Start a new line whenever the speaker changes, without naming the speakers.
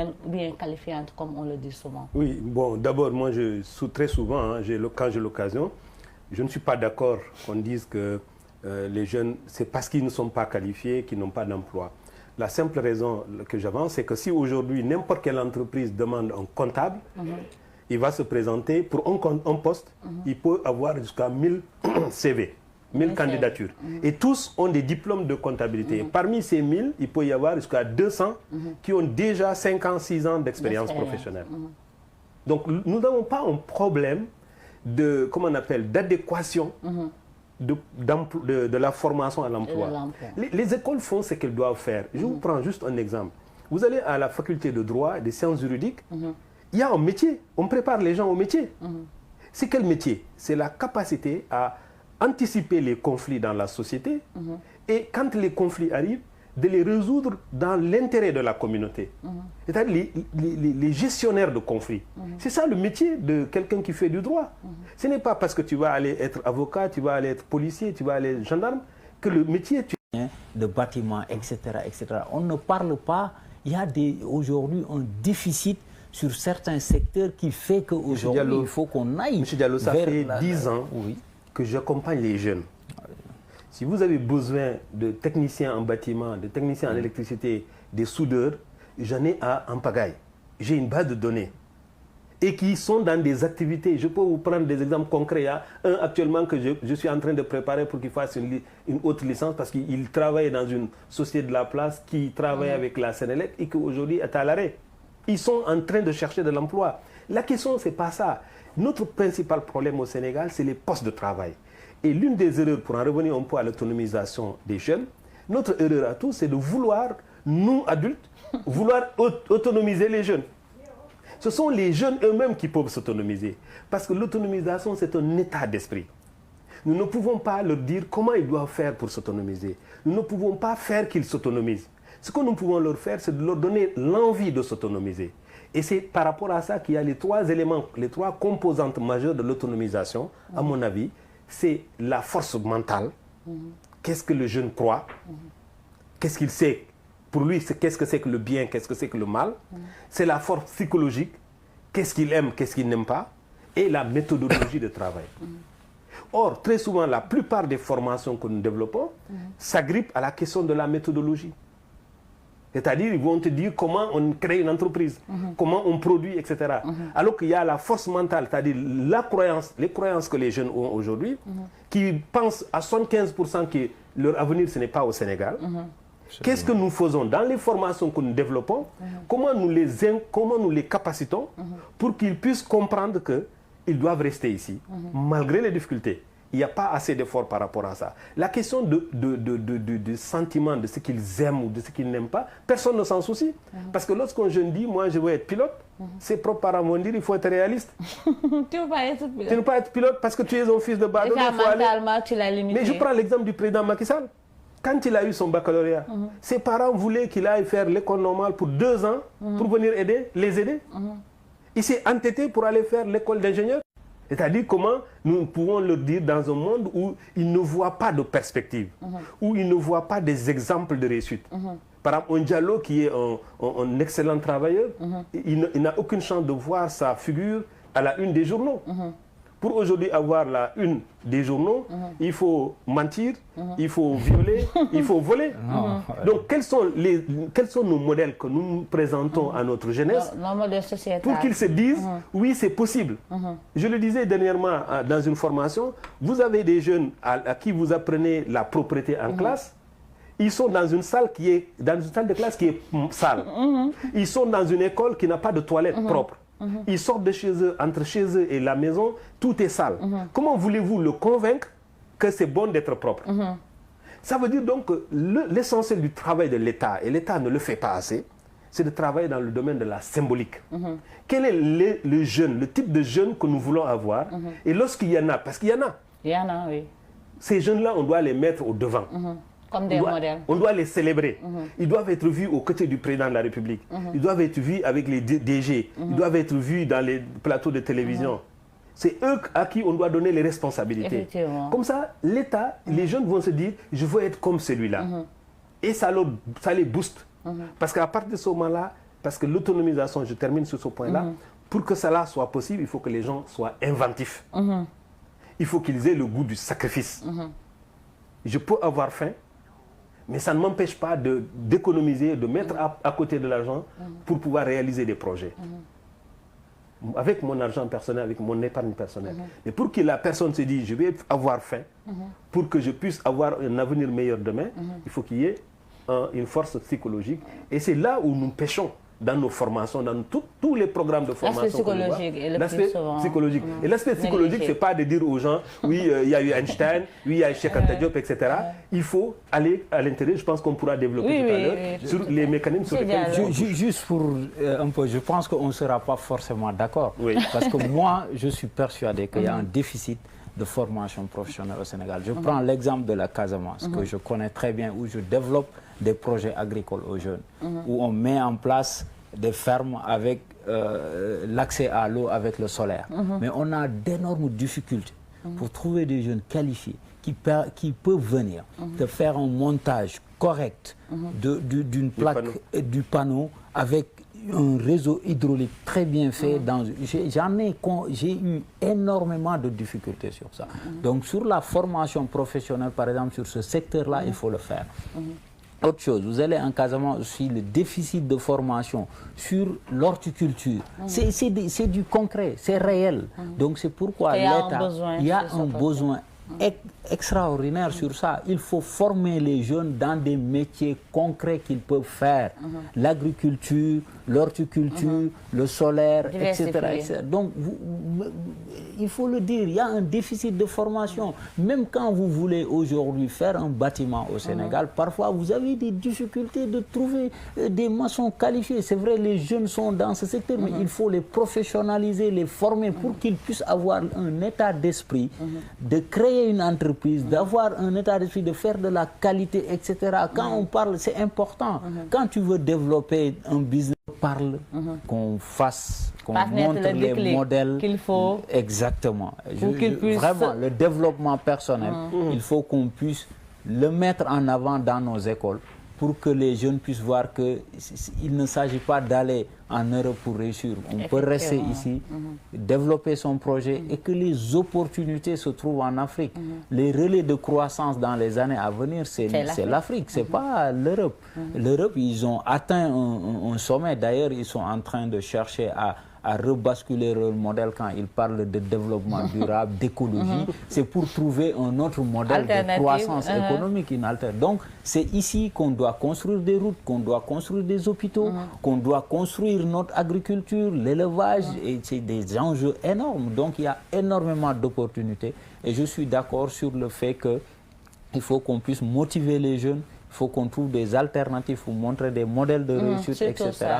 professionnelle ou bien qualifiante, comme on le dit souvent?
Oui, bon, d'abord, moi, très souvent, hein, quand j'ai l'occasion, je ne suis pas d'accord qu'on dise que les jeunes, c'est parce qu'ils ne sont pas qualifiés qu'ils n'ont pas d'emploi. La simple raison que j'avance, c'est que si aujourd'hui, n'importe quelle entreprise demande un comptable, il va se présenter pour un poste, il peut avoir jusqu'à 1000 CV. 1000 candidatures. Et tous ont des diplômes de comptabilité. Et parmi ces 1000, il peut y avoir jusqu'à 200 qui ont déjà 5 ans, 6 ans d'expérience professionnelle. Donc, nous n'avons pas un problème de, comment on appelle, d'adéquation de la formation à l'emploi. Les écoles font ce qu'elles doivent faire. Je vous prends juste un exemple. Vous allez à la faculté de droit et des sciences juridiques, il y a un métier. On prépare les gens au métier. C'est quel métier? C'est la capacité à anticiper les conflits dans la société et quand les conflits arrivent, de les résoudre dans l'intérêt de la communauté. C'est-à-dire les gestionnaires de conflits. C'est ça le métier de quelqu'un qui fait du droit. Ce n'est pas parce que tu vas aller être avocat, tu vas aller être policier, tu vas aller être gendarme, que le métier...
de bâtiments, etc., etc. On ne parle pas, il y a aujourd'hui un déficit sur certains secteurs qui fait qu'aujourd'hui, il faut qu'on aille
Monsieur Diallo, ça fait 10 ans que j'accompagne les jeunes. Si vous avez besoin de techniciens en bâtiment, de techniciens en électricité, des soudeurs, j'en ai en pagaille. J'ai une base de données. Et qui sont dans des activités. Je peux vous prendre des exemples concrets. Il y a un actuellement que je suis en train de préparer pour qu'il fasse une autre licence parce qu'il travaille dans une société de la place qui travaille avec la Sénélec et qui aujourd'hui est à l'arrêt. Ils sont en train de chercher de l'emploi. La question, ce n'est pas ça. Notre principal problème au Sénégal, c'est les postes de travail. Et l'une des erreurs, pour en revenir un peu à l'autonomisation des jeunes, notre erreur à tous, c'est de vouloir, nous adultes, vouloir autonomiser les jeunes. Ce sont les jeunes eux-mêmes qui peuvent s'autonomiser. Parce que l'autonomisation, c'est un état d'esprit. Nous ne pouvons pas leur dire comment ils doivent faire pour s'autonomiser. Nous ne pouvons pas faire qu'ils s'autonomisent. Ce que nous pouvons leur faire, c'est de leur donner l'envie de s'autonomiser. Et c'est par rapport à ça qu'il y a les 3 éléments, les 3 composantes majeures de l'autonomisation, à mon avis. C'est la force mentale. Qu'est-ce que le jeune croit? Qu'est-ce qu'il sait? Pour lui, qu'est-ce que c'est que le bien? Qu'est-ce que c'est que le mal? C'est la force psychologique. Qu'est-ce qu'il aime? Qu'est-ce qu'il n'aime pas? Et la méthodologie de travail. Or, très souvent, la plupart des formations que nous développons s'agrippent à la question de la méthodologie. C'est-à-dire, ils vont te dire comment on crée une entreprise, comment on produit, etc. Alors qu'il y a la force mentale, c'est-à-dire les croyances que les jeunes ont aujourd'hui, qui pensent à 75% que leur avenir, ce n'est pas au Sénégal. Qu'est-ce que nous faisons dans les formations que nous développons? Comment nous les capacitons pour qu'ils puissent comprendre qu'ils doivent rester ici, malgré les difficultés? Il n'y a pas assez d'efforts par rapport à ça. La question de sentiment, de ce qu'ils aiment ou de ce qu'ils n'aiment pas, personne ne s'en soucie. Parce que lorsqu'un jeune dit, moi je veux être pilote, ses propres parents vont dire, il faut être réaliste.
Tu ne veux pas être pilote.
Tu ne peux pas être pilote parce que tu es un fils de bâton.
Tu l'as limité.
Mais je prends l'exemple du président Macky Sall. Quand il a eu son baccalauréat, ses parents voulaient qu'il aille faire l'école normale pour 2 ans pour venir les aider. Il s'est entêté pour aller faire l'école d'ingénieur. C'est-à-dire comment nous pouvons leur dire dans un monde où ils ne voient pas de perspective, où ils ne voient pas des exemples de réussite. Par exemple, un Diallo qui est un excellent travailleur, il n'a aucune chance de voir sa figure à la une des journaux. Pour aujourd'hui avoir la une des journaux, il faut mentir, il faut violer, il faut voler. Donc quels sont nos modèles que nous présentons à notre jeunesse pour qu'ils se disent oui, c'est possible. Je le disais dernièrement dans une formation, vous avez des jeunes à qui vous apprenez la propreté en classe. Ils sont dans une salle de classe qui est sale. Ils sont dans une école qui n'a pas de toilette propre. Ils sortent de chez eux, entre chez eux et la maison, tout est sale. Comment voulez-vous le convaincre que c'est bon d'être propre? Ça veut dire donc que l'essentiel du travail de l'État, et l'État ne le fait pas assez, c'est de travailler dans le domaine de la symbolique. Quel est le jeune, le type de jeune que nous voulons avoir? Et lorsqu'il y en a, parce qu'il y en a.
Il y en a, oui.
Ces jeunes-là, on doit les mettre au devant.
Comme des modèles.
On doit les célébrer. Ils doivent être vus aux côtés du président de la République. Ils doivent être vus avec les DG. Ils doivent être vus dans les plateaux de télévision. C'est eux à qui on doit donner les responsabilités. Comme ça, l'État, les jeunes vont se dire, je veux être comme celui-là. Et ça les booste. Parce qu'à partir de ce moment-là, Parce que l'autonomisation, je termine sur ce point-là, pour que cela soit possible, il faut que les gens soient inventifs. Il faut qu'ils aient le goût du sacrifice. Je peux avoir faim, mais ça ne m'empêche pas d'économiser, de mettre à côté de l'argent pour pouvoir réaliser des projets. Avec mon argent personnel, avec mon épargne personnelle. Mais pour que la personne se dise, je vais avoir faim, pour que je puisse avoir un avenir meilleur demain, il faut qu'il y ait une force psychologique. Et c'est là où nous pêchons dans nos formations, dans tous les programmes de formation.
L'aspect psychologique est le plus souvent.
Psychologique. Et l'aspect psychologique, ce n'est pas de dire aux gens, oui, il y a eu Einstein, oui, il y a eu Cheikh Anta Diop, etc. Il faut aller à l'intérieur, je pense qu'on pourra développer tout à l'heure, sur les mécanismes sur lesquels...
Juste pour un peu, je pense qu'on ne sera pas forcément d'accord. Parce que moi, je suis persuadé qu'il y a un déficit de formation professionnelle au Sénégal. Je prends l'exemple de la Casamance, que je connais très bien, où je développe des projets agricoles aux jeunes, où on met en place des fermes avec l'accès à l'eau avec le solaire. Mais on a d'énormes difficultés pour trouver des jeunes qualifiés qui peuvent venir de faire un montage correct d'une plaque et du panneau avec un réseau hydraulique très bien fait. J'ai eu énormément de difficultés sur ça. Donc sur la formation professionnelle, par exemple, sur ce secteur-là, il faut le faire. Autre chose, vous allez en Casamance aussi, le déficit de formation sur l'horticulture. C'est du concret, c'est réel. Donc c'est pourquoi l'État, il y a un besoin extraordinaire sur ça. Il faut former les jeunes dans des métiers concrets qu'ils peuvent faire. L'agriculture, l'horticulture, le solaire, etc. Donc, il faut le dire, il y a un déficit de formation. Même quand vous voulez aujourd'hui faire un bâtiment au Sénégal, parfois vous avez des difficultés de trouver des maçons qualifiés. C'est vrai, les jeunes sont dans ce secteur, mais il faut les professionnaliser, les former pour qu'ils puissent avoir un état d'esprit, de créer une entreprise, d'avoir un état d'esprit, de faire de la qualité, etc. Quand on parle, c'est important. Quand tu veux développer un business, parle, qu'on fasse, qu'on montre les modèles
qu'il faut.
Exactement. Vraiment, le développement personnel, il faut qu'on puisse le mettre en avant dans nos écoles pour que les jeunes puissent voir qu'il ne s'agit pas d'aller en Europe pour réussir. On peut rester ici, développer son projet et que les opportunités se trouvent en Afrique. Les relais de croissance dans les années à venir, c'est l'Afrique, ce n'est pas l'Europe. L'Europe, ils ont atteint un sommet. D'ailleurs, ils sont en train de chercher à rebasculer le modèle quand ils parlent de développement durable, d'écologie. C'est pour trouver un autre modèle de croissance économique. Donc, c'est ici qu'on doit construire des routes, qu'on doit construire des hôpitaux, qu'on doit construire notre agriculture, l'élevage. Et c'est des enjeux énormes. Donc, il y a énormément d'opportunités. Et je suis d'accord sur le fait qu'il faut qu'on puisse motiver les jeunes. Il faut qu'on trouve des alternatives pour montrer des modèles de réussite, etc.